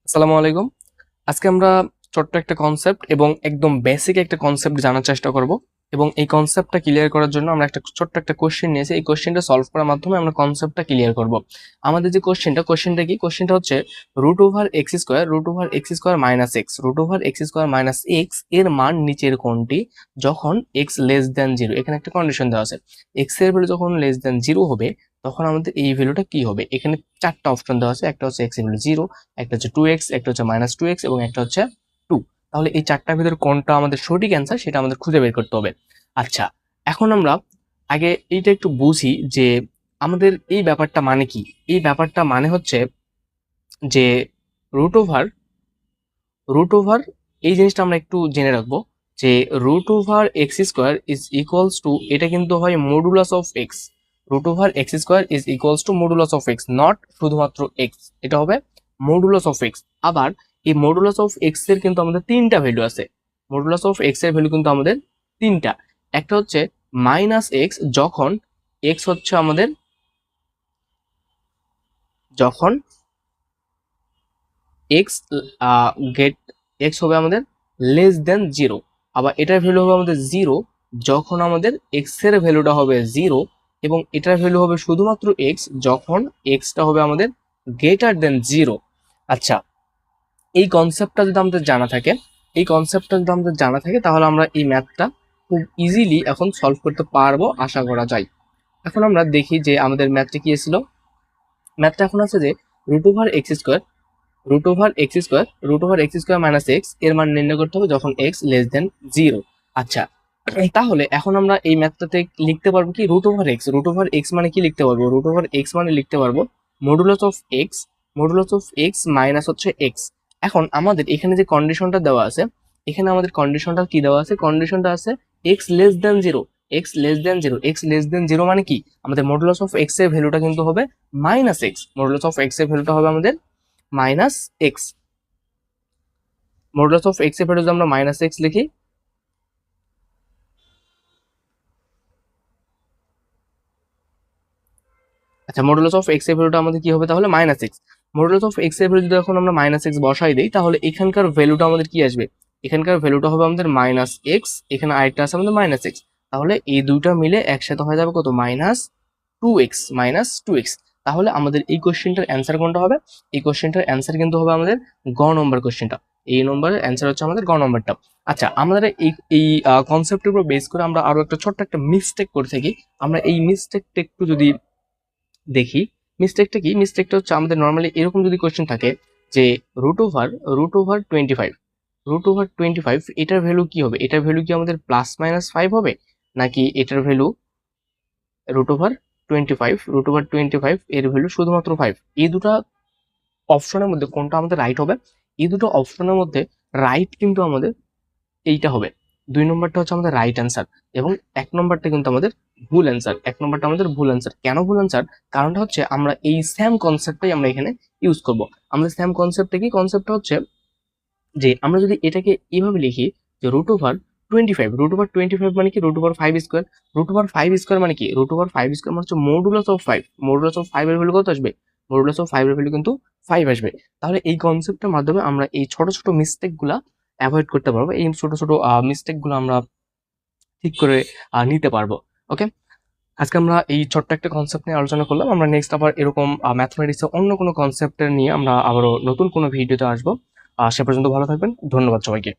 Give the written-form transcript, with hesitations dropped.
আসসালামু আলাইকুম। আজকে আমরা ছোট্ট একটা কনসেপ্ট এবং একদম বেসিক একটা কনসেপ্ট জানার চেষ্টা করব এবং এই কনসেপ্টটা ক্লিয়ার করার জন্য আমরা একটা ছোট্ট একটা কোশ্চেন নিয়েছি। এই কোশ্চেনটা সলভ করার মাধ্যমে আমরা কনসেপ্টটা ক্লিয়ার করব। আমাদের যে কোশ্চেনটা কি? কোশ্চেনটা হচ্ছে √x² minus x √x² minus x এর মান নিচের কোনটি যখন x লেস দ্যান 0। এখানে একটা কন্ডিশন দেওয়া আছে, x এর ভ্যালু যখন লেস দ্যান 0 হবে তখন আমাদের এই ভ্যালুটা কি হবে। এখানে চারটা অপশন দেওয়া আছে, একটা হচ্ছে x এর ভ্যালু 0, একটা হচ্ছে 2x, একটা হচ্ছে -2x এবং একটা হচ্ছে 2। তাহলে এই চারটার ভিতরে কোনটা আমাদের সঠিক অ্যান্সার সেটা আমাদের খুঁজে বের করতে হবে। আচ্ছা, এখন আমরা আগে এইটা একটু বুঝি যে আমাদের এই ব্যাপারটা মানে কি। এই ব্যাপারটা মানে হচ্ছে যে রুট ওভার রুট ওভার এই জিনিসটা আমরা একটু জেনে রাখবো যে √x² ইজ ইকুয়ালস টু, এটা কিন্তু হয় modulus of x. √x² is equals to modulus of x, not শুধুমাত্র এক্স, এটা হবে মডুলাস অফ এক্স। আবার এই মডুলাস অফ এক্স এর কিন্তু আমাদের তিনটা ভ্যালু আছে। মডুলাস অফ এক্স এর ভ্যালু কিন্তু আমাদের তিনটা। একটা হচ্ছে -x, যখন এক্স হচ্ছে আমাদের, যখন এক্স গেট এক্স হবে আমাদের লেস দেন 0। আবার এটার ভ্যালু হবে আমাদের 0 যখন আমাদের এক্স এর ভ্যালুটা হবে 0, এবং এটার ভ্যালু হবে শুধুমাত্র এক্স যখন এক্সটা হবে আমাদের গ্রেটার দেন 0। আচ্ছা, এই কনসেপ্টটা যদি আমাদের জানা থাকে তাহলে আমরা এই ম্যাথটা খুব ইজিলি এখন সলভ করতে পারবো আশা করা যায়। এখন আমরা দেখি যে আমাদের ম্যাথটা কি ছিল। ম্যাথটা এখন আছে যে √x² মাইনাস এক্স এর মান নির্ণয় করতে হবে যখন এক্স লেস দেন 0। আচ্ছা, তাহলে এখন আমরা এই ম্যাথটাতে লিখতে পারবো কি √x মানে কি লিখতে পারবো, √x মানে লিখতে পারবো মডুলাস অফ এক্স মাইনাস হচ্ছে এক্স। এখন আমাদের এখানে যে কন্ডিশনটা দেওয়া আছে, এখানে আমাদের কন্ডিশনটা কি দেওয়া আছে, কন্ডিশনটা আছে x less than 0। X less than 0 মানে কি, আমাদের মডুলাস অফ এক্স এর ভ্যালুটা কিন্তু হবে -x। মডুলাস অফ এক্স এর ভ্যালুটা হবে আমাদের -x। মডুলাস অফ এক্স এর ভ্যালু যদি আমরা -x লিখি, আচ্ছা মডুলাস অফ এক্স এর ভ্যালুটা আমাদের কি হবে তাহলে -x। মডুলাস অফ এক্স এর ভ্যালু যদি এখন আমরা -x বসাই দিই তাহলে এখানকার ভ্যালুটা আমাদের কি আসবে, এখানকার ভ্যালুটা হবে আমাদের -x, এখানে আরেকটা আছে আমাদের -x। তাহলে এই দুইটা মিলে একসাথে হয়ে যাবে কত, -2x। তাহলে আমাদের এই কোশ্চেনটার অ্যান্সার কোনটা হবে, এই কোশ্চেনটার অ্যান্সার কিন্তু হবে আমাদের গ নম্বর কোশ্চেনটা। এই নম্বরের অ্যান্সার হচ্ছে আমাদের গ নম্বরটা। আচ্ছা, আমাদের এই কনসেপ্টের উপর বেস করে আমরা আরো একটা ছোট্ট একটা মিস্টেক করে থাকি। আমরা এই মিস্টেকটা একটু যদি দেখি, মিস্টেকটা হচ্ছে আমাদের নর্মালি এরকম যদি কোশ্চেন থাকে যে √/25 এটার ভ্যালু কি হবে, এটার ভ্যালু কি আমাদের +-5 হবে, নাকি এটার ভ্যালু √/25 এর ভ্যালু শুধুমাত্র 5। এই দুটো অপশনের মধ্যে কোনটা আমাদের রাইট হবে, এই দুটো অপশনের মধ্যে রাইট কিন্তু আমাদের এইটা হবে। 2 নম্বরটা হচ্ছে আমাদের রাইট অ্যান্সার এবং 1 নম্বরটা কিন্তু আমাদের ভুল অ্যান্সার। 1 নম্বরটা আমাদের ভুল অ্যান্সার। কেন ভুল অ্যান্সার? কারণটা হচ্ছে আমরা এই সেম কনসেপ্টটাই আমরা এখানে ইউজ করব। আমাদের সেম কনসেপ্টটা কি, কনসেপ্টটা হচ্ছে যে আমরা যদি এটাকে এভাবে লিখি যে √/25 মানে কি, √/5²। √/5² মানে কি, √/5² মানে হচ্ছে মডুলাস অফ 5। মডুলাস অফ 5 এর ভ্যালু কত আসবে, মডুলাস অফ 5 এর ভ্যালু কিন্তু 5 আসবে। তাহলে এই কনসেপ্টের মাধ্যমে আমরা এই ছোট ছোট মিস্টেক গুলা অ্যাভয়েড করতে পারবো, এই ছোট ছোট মিস্টেক গুলো আমরা ঠিক করে নিতে পারবো। ওকে, আজকে আমরা এই ছোট্ট একটা কনসেপ্ট নিয়ে আলোচনা করলাম। আমরা নেক্সট আবার এরকম ম্যাথমেটিক্স এর অন্য কোনো কনসেপ্টের নিয়ে আমরা আবারও নতুন কোনো ভিডিওতে আসবো। সে পর্যন্ত ভালো থাকবেন, ধন্যবাদ সবাইকে।